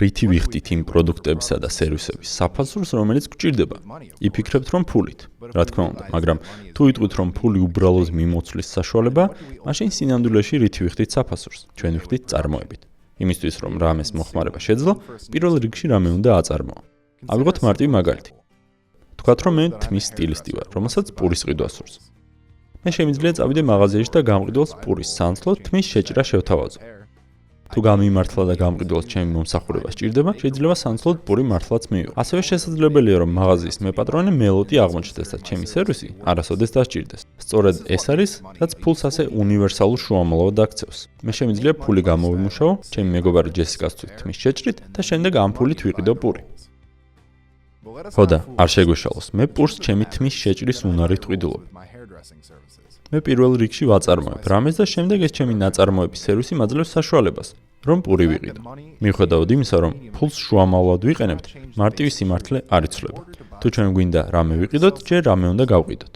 რითი ვიხდით იმ პროდუქტებისა და სერვისების საფასურს, რომელიც გვჭირდება. იფიქრებთ, რომ ფულით. რა თქმა უნდა, მაგრამ თუ იტყვით, რომ ფული უბრალოდ მიმოცვლის საშუალება, მაშინ სინამდვილეში რითი ვიხდით საფასურს? ჩვენ ვიხდით წარმოებით. იმისთვის, რომ რამეს მოხმარება შეძლო, პირველ რიგში რამე უნდა აწარმოო. ავიღოთ მარტივი მაგალითი. ვთქვათ, რომ მე თმის სტილისტი ვარ, რომელსაც პურის ყიდვა სურს. მე შემიძლია წავიდე მაღაზიაში და გამყიდველს პურის სანაცვლოდ თმის შეჭრა შევთავაზო. თუ გამიმართლა და გამყიდველს ჩემი მომსახურება სჭირდება, შეიძლება სანაცვლოდ პური მართლაც მივიღო. ასევე შესაძლებელია, რომ მაღაზიის მეპატრონე მელოდი აღმოჩნდეს და ჩემი სერვისი არასოდეს დასჭირდეს. სწორედ ეს არის, რაც ფულს ასე უნივერსალურ შუამავლად აქცევს. მე შემიძლია ფული გამოვიმუშაო, ჩემი მეგობარი ჯესიკას თმის შეჭრით და შემდეგ ამ ფულით ვიყიდო პური. ხოდა, არ შეგვეშალოს, მე პურს ჩემი თმის შეჭრის უნარით ვყიდულობ. მე პირველ რიგში ვაწარმოებ რამეს და შემდეგ ეს ჩემი ნაწარმოების სერვისი მაძლევს საშუალებას, რომ პური ვიყიდო. მიუხედავად იმისა, რომ ფულს შუამავლად ვიყენებთ, მარტივი სიმართლე არ იცვლება. თუ ჩვენ გვინდა რამე ვიყიდოთ, ჯერ რამე უნდა გავყიდოთ.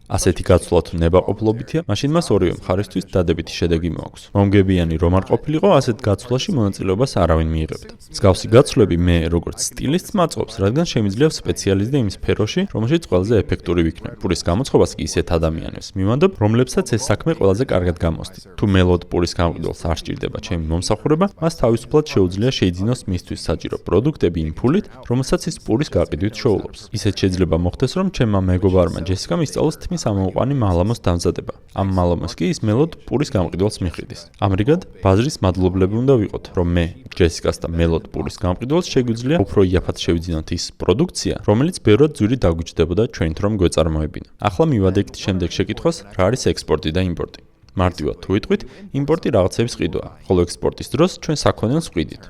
ასეთი გაცვლა თუ ნებაყოფლობითია, მაშინ მას ორივე მხარისთვის დადებითი შედეგი მოაქვს. მომგებიანი რომ არ ყოფილიყო, ასეთ გაცვლაში მონაწილეობას არავინ მიიღებდა. მსგავსი გაცვლები მე, როგორც სტილისტს მაწყობს, რადგან შემიძლია სპეციალიზდე იმ სფეროში, რომელშიც ყველაზე ეფექტური ვიქნებ. პურის გამოწყობას კი ისეთ ადამიანებს მივანდობ, რომლებსაც ეს საქმე ყველაზე კარგად გამოსდით. თუ მელოდ პურის გამყიდველს არ სჭირდება ჩემი მომსახურება, მას თავისუფლად შეუძლია შეიძინოს მისთვის საჭირო პროდუქტები იმ ფულით, რომელსაც ის პურის გაყიდვით შოულობს. ისეთ შეიძლება მოხდეს, რომ ჩემმა მეგობარმა ჯესიკამ ისწავლოს ამოუყვანი მალამოს დამზადება. ამ მალამოს კი ის მელოდ პურის გამყიდველს მიჰყიდის. ამრიგად, ბაზრის მადლობლები უნდა ვიყოთ, რომ მე, ჯესიკას და მელოდ პურის გამყიდველს შეგვიძლია უფრო იაფად შევიძინოთ ის პროდუქცია, რომელიც ბევრად ძვირი დაგვიჯდებოდა ჩვენით რომ გვეწარმოებინა. ახლა მივადექით შემდეგ შეკითხვას, რა არის ექსპორტი და იმპორტი. მარტივად თუ ვიტყვით, იმპორტი რაღაცების ყიდვაა, ხოლო ექსპორტის დროს ჩვენ საქონელს ვყიდით.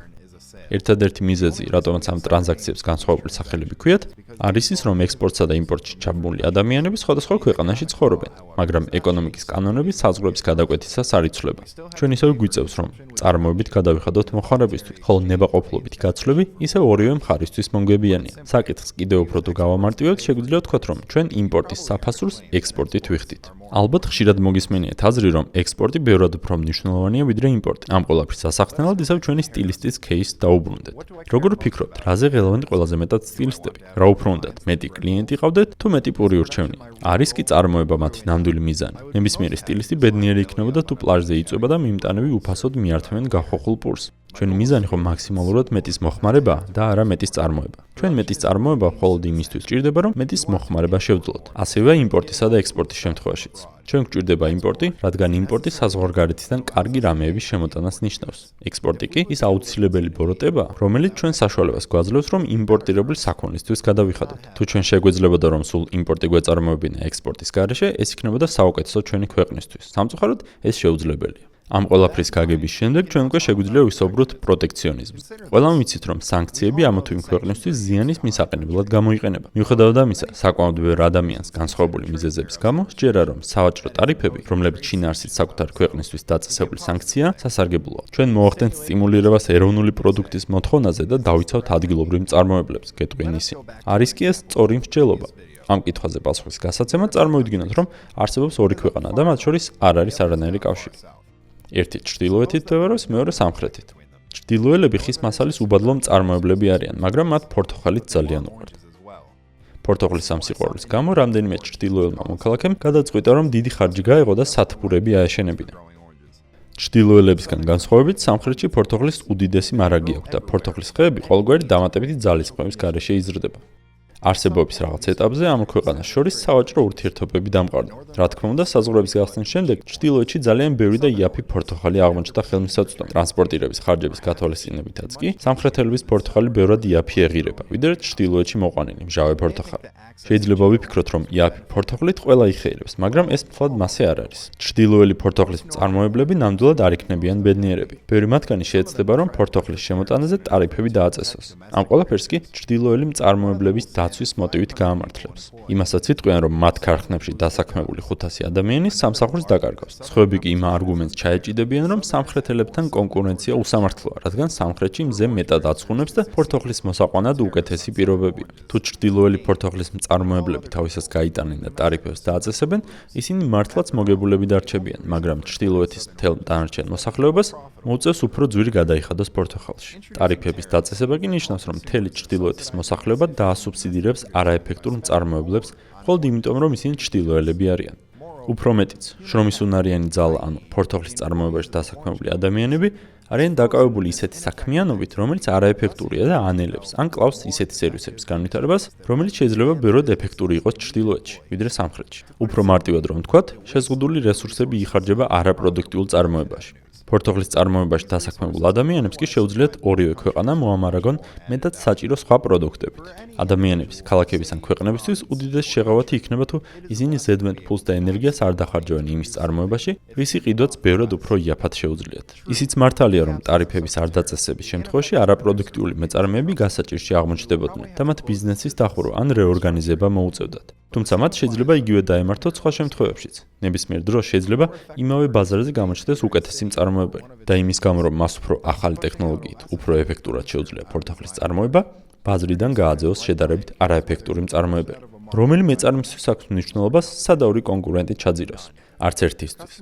ერთადერთი მიზეზი, რატომაც ამ ტრანზაქციებს განსხვავებული სახელები ქვიათ, არის ის, რომ ექსპორტსა და იმპორტში ჩაბმული ადამიანები სხვადასხვა ქვეყანაში ცხოვრობენ, მაგრამ ეკონომიკის კანონები საზღვრების გადაკვეთისას არ იცვლება. ჩვენ ისევ გვიწევს, რომ წარმოებით გადავიხადოთ მოხმარებისთვის, ხოლო ნებაყოფლობითი გაცვლები ისევ ორივე მხარისთვის მომგებიანია. საკითხს კიდევ უფრო თუ გავამარტივებთ, შეგვიძლია ვთქვათ, რომ ჩვენ იმპორტის საფასურს ექსპორტით ვიხდით. ალბათ ხშირად მოგისმენიათ აზრი, რომ ექსპორტი ბევრად უფრო მნიშვნელოვანია ვიდრე იმპორტი. ამ ყველაფრის სასახსნელად ისევ ჩვენი სტილისტის кейსს დაუბრუნდეთ. როგორ ვფიქრობთ, რაზე ღელავენ ყველაზე მეტად სტილისტები? რა უფრო უნდათ, მეტი კლიენტი ყავდეთ თუ მეტი პური ურჩევნია? არის კი წარმოება მათი ნამდვილი მიზანი. ნებისმიერი სტილისტი ბედნიერი იქნებოდა თუ პლაჟზე იწვება და მიმტანები უფასოდ მიართმევენ გახოხულ პურს. ჩვენი მიზანი ხო მაქსიმალურად მეტის მოხმარებაა და არა მეტის წარმოება. ჩვენ მეტის წარმოება მხოლოდ იმისთვის გვჭირდება, რომ მეტის მოხმარება შევძლოთ. ასევე იმპორტისა და ექსპორტის შემთხვევაშიც. ჩვენ გვჭირდება იმპორტი, რადგან იმპორტი საზღვარგარეთიდან კარგი რამეების შემოტანას ნიშნავს. ექსპორტი კი ის აუცილებელი ბოროტება, რომელიც ჩვენ საშუალებას გვაძლევს, რომ იმპორტირებულ საქონლისთვის გადავიხადოთ. თუ ჩვენ შეგვეძლებოდა, რომ სულ იმპორტი გვეწარმოებინა ექსპორტის გარეშე, ეს იქნებოდა საუკეთესო ჩვენი ქვეყნისთვის. სამწუხაროდ, ეს შეუძლებელია. ამ ყველაფრის გაგების შემდეგ ჩვენ უკვე შეგვიძლია ვისაუბროთ პროტექციონიზმზე. ყველამ ვიცით, რომ სანქციები ამა თუ იმ ქვეყნისთვის ზიანის მისაყენებლად გამოიყენება. მიუხედავად ამისა, საკმაოდ ბევრ ადამიანს განსხვავებული მიზეზების გამო სჯერა, რომ სავაჭრო ტარიფები, რომლებიც შინაარსით საკუთარ ქვეყნისთვის დაწესებული სანქციაა, სასარგებლოა. ჩვენ მოახდენთ სტიმულირებას ეროვნული პროდუქტის მოთხოვნაზე და დავიცავთ ადგილობრივ მწარმოებლებს, გეტყვიან ისინი. არის კი ეს სწორი მსჯელობა. ამ კითხვაზე პასუხის გასაცემად წარმოვიდგინოთ, რომ არსებობს ორი ქვეყანა და მათ შორის არ არის არანაირი კავშირი. ერთი ჩრდილოეთით მდებარეობს, მეორე სამხრეთით. ჩრდილოელები ხის მასალის უბადლო მწარმოებლები არიან, მაგრამ მათ პორტოხალით ძალიან უყვართ. პორტოხალის ამ სიყვარულის გამო რამდენიმე ჩრდილოელმა მოქალაქემ გადაწყვიტა, რომ დიდი ხარჯი გაეღო და სათბურები აეშენებინა. ჩრდილოელებისგან განსხვავებით, სამხრეთში პორტოხალის უდიდესი მარაგი აქვს და პორტოხალის ხეები ყოველგვარი დამატებითი ძალისხმევის გარეშე იზრდება. არსებობის რაღაც ეტაპზე ამ ქვეყანას შორის სავაჭრო ურთიერთობები დამყარდა. რა თქმა უნდა, საზღვრების გახსნის შემდეგ ჩრდილოეთში ძალიან ბევრი და იაფი პორტოხალი აღმოჩნდა ხელმისაწვდომ. ტრანსპორტირების ხარჯების გათვალისწინებითაც კი სამხრეთელების პორტოხალი ბევრად იაფი ეღირება, ვიდრე ჩრდილოეთში მოყვანილი მჟავე პორტოხალი. შეიძლება ვიფიქროთ, რომ იაფი პორტოხალით ყველა იხეირებს, მაგრამ ეს მთლად მასე არ არის. ჩრდილოელი პორტოხალის მწარმოებლები ნამდვილად არ იქნებიან ბედნიერები. ბევრი მათგანი შეეცდება, რომ პორტოხალის შემოტანაზე ტარიფები დააწესოს. ამ ყველაფერს კი ჩრდილოელი მწარმოებლების დაცვის მოტივით გაამართლებს. იმასაც იტყვიან, რომ მათ ქარხნებში დასაქმებული 500 ადამიანი სამსახურს დაკარგავს. სხვაები კი იმ არგუმენტს ჩაეჭიდებიან, რომ სამხრეთელებთან კონკურენცია უსამართლოა, რადგან სამხრეთში მზე მეტად აცხუნებს და ფორთოხლის მოსაყვანად უკეთესი პირობებია. თუ ჩრდილოელი ფორთოხლის მწარმოებლები თავისას გაიტანენ და ტარიფებს დააწესებენ, ისინი მართლაც მოგებულები დარჩებიან, მაგრამ ჩრდილოეთის მთელ დანარჩენ მოსახლეობას მოუწევს უფრო ძვირი გადაიხადოს პორტოხალში. ტარიფების დაწესება კი ნიშნავს, რომ მთელი ჩრდილოეთის მოსახლეობა დაასუბსიდირებს არაეფექტურ მწარმოებლებს, მხოლოდ იმიტომ, რომ ისინი ჩრდილოელები არიან. უფრო მეტიც, შრომის უნარიანი ძალა, ანუ პორტოხლის წარმოებაში დასაქმებული ადამიანები არიან დაკავებული ისეთი საქმიანობით, რომელიც არაეფექტურია და ანელებს, ან კლავს ისეთი სერვისების განვითარებას, რომელიც შეიძლება ბევრად ეფექტური იყოს ჩრდილოეთში, ვიდრე სამხრეთში. უფრო მარტივად რომ ვთქვათ, შეზღუდული რესურსები იხარჯება არაპროდუქტიულ წარმოებაში. პორტოხლის წარმოებაში დასაქმებულ ადამიანებს კი შეუძლიათ ორივე ქვეყანა მოამარაგონ მეტად საჭირო სხვა პროდუქტებით. ადამიანების, ქალაქების ან ქვეყნებისთვის უდიდესი შეღავათი იქნება, თუ ისინი ზედმეტ ფულს და ენერგიას არ დახარჯავენ იმის წარმოებაში, რისი ყიდვაც ბევრად უფრო იაფად შეუძლიათ. ისიც მართალია, რომ ტარიფების არ დაწესების შემთხვევაში არაპროდუქტიული მეწარმეები გასაჭირში აღმოჩნდებოდნენ და მათ ბიზნესის დახურვა ან რეორგანიზება მოუწევდათ. თუმცა მათ შეიძლება იგივე დაემართოთ სხვა შემთხვევებშიც. ნებისმიერ დროს შეიძლება იმავე ბაზარზე გამოჩნდეს უკეთესი მწარმოებელი და იმის გამო, რომ მას უფრო ახალი ტექნოლოგიით, უფრო ეფექტურად შეუძლია პორტოხლის წარმოება, ბაზრიდან გააძევოს შედარებით არაეფექტური მწარმოებელი. რომელი მეწარმისთვის აქვს მნიშვნელობას სადავრი კონკურენტი ჩაძიროს. არც ერთისთვის.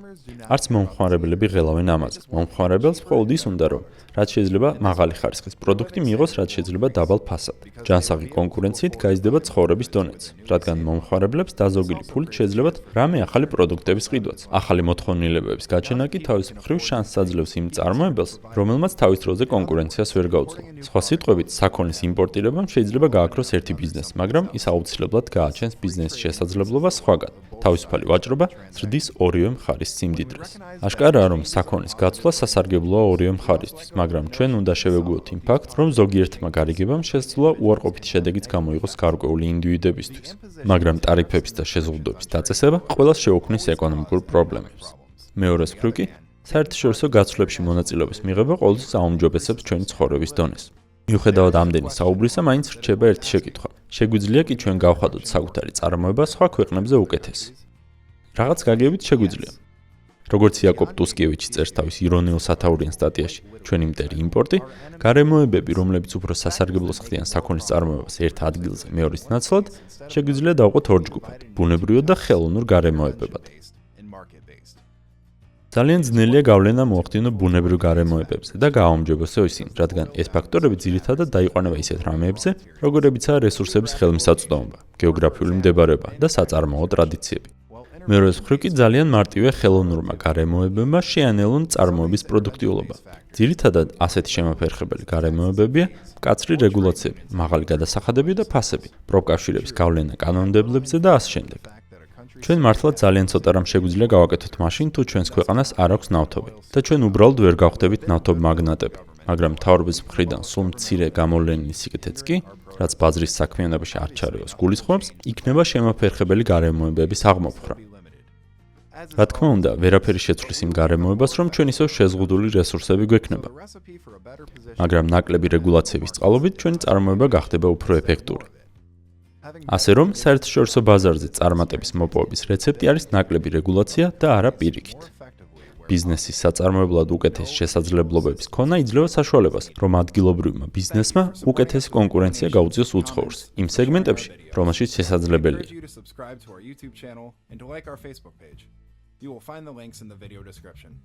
არც მომხმარებლები ღელავენ ამაზე. მომხმარებელს მხოლოდ ის უნდა, რომ რაც შეიძლება მაღალი ხარისხის პროდუქტი მიიღოს, რაც შეიძლება დაბალ ფასად. ჯანსაღი კონკურენციით გაიზრდება ცხოვრების დონეც, რადგან მომხმარებლებს დაზოგილი ფულით შეძლებათ რამე ახალი პროდუქტების ყიდვაც. ახალი მოთხოვნილებების გაჩენა კი თავის მხრივ შანსს აძლევს იმ მწარმოებელს, რომელმაც თავის დროზე კონკურენციას ვერ გაუძლო. სხვა სიტყვებით, საქონლის იმპორტირებამ შეიძლება გააქროს ერთი ბიზნესი, მაგრამ ის აუცილებლად გააჩენს ბიზნესის შესაძლებლობას სხვაგან. თავისუფალი ვაჭრობა ზრდის ორივე მხარის სიმდიდრეს. აშკარაა, რომ საქონლის გაცვლა სასარგებლოა ორივე მხარისთვის, მაგრამ ჩვენ უნდა შევეგუოთ იმ ფაქტს, რომ ზოგიერთმა გარიგებამ შესძლო უარყოფითი შედეგიც გამოიღოს გარკვეული ინდივიდებისთვის. მაგრამ ტარიფების და შეზღუდვების დაწესება ყველას შეუქმნის ეკონომიკურ პრობლემებს. მეორეს მხრივ კი, საერთაშორისო გაცვლებში მონაწილეობის მიღება ყოველთვის აუმჯობესებს ჩვენი ცხოვრების დონეს. მიუხედავად ამდენი საუბრისა, მაინც რჩება ერთი შეკითხვა. შეგვიძლია კი ჩვენ გავხადოთ საკუთარი წარმოება სხვა ქვეყნებზე უკეთესი. რაღაც გაგებით შეგვიძლია. როგორც იაკობ ტუსკევიჩი წერს თავის ირონიულ სათაურიან სტატიაში, ჩვენი მტერი იმპორტი, გარემოებები, რომლებიც უფრო სასარგებლოს ხდიან საქონლის წარმოებას ერთ ადგილზე მეორის ნაცვლად, შეგვიძლია დავყოთ ორ ჯგუფად: ბუნებრივად და ხელოვნურ გარემოებებად. ძალიან ძნელია გავლენა მოახდინო ბუნებრივ გარემოებებზე და გააუმჯობესო ისინი, რადგან ეს ფაქტორები ძირითადად დაიყვანება ისეთ რამეებზე, როგორებიცაა რესურსების ხელმისაწვდომობა, გეოგრაფიული მდებარეობა და საწარმოო ტრადიციები. მეორეს მხრივ კი ძალიან მარტივია ხელოვნურმა გარემოებებმა შეანელონ წარმოების პროდუქტიულობა. ძირითადად ასეთი შემოფერხებელი გარემოებებია მკაცრი რეგულაციები, მაღალი გადასახადები და ფასები, პროფკავშირების გავლენა კანონმდებლებზე და ასე შემდეგ. ჩვენ მართლა ძალიან ცოტა რამ შეგვიძლია გავაკეთოთ მაშინ, თუ ჩვენს ქვეყანას არ აქვს ნავთობი და ჩვენ უბრალოდ ვერ გავხდებით ნავთობმაგნატები. მაგრამ მთავრობის მხრიდან სულ მცირე გამოვლენილი სიკეთეც კი, რაც ბაზრის საქმიანობაში არ ჩარევას გულისხმობს, იქნება შემოფერხებელი გარემოებების აღმოფხვრა. რა თქმა უნდა, ვერაფერი შეცვლის იმ გარემოებას, რომ ჩვენ ისევ შეზღუდული რესურსები გვექნება. მაგრამ ნაკლები რეგულაციების წყალობით ჩვენი წარმოება გახდება უფრო ეფექტური. ასე რომ, საერთაშორისო ბაზარზე წარმატების მოპოვების რეცეპტი არის ნაკლები რეგულაცია და არა პირიქით. ბიზნესის საწარმოებლად უკეთესი შესაძლებლობების ქონა იძლევა საშუალებას, რომ ადგილობრივმა ბიზნესმა უკეთესი კონკურენცია გაუწიოს უცხოურს, იმ სეგმენტებში, რომელშიც შესაძლებელია. You will find the links in the video description.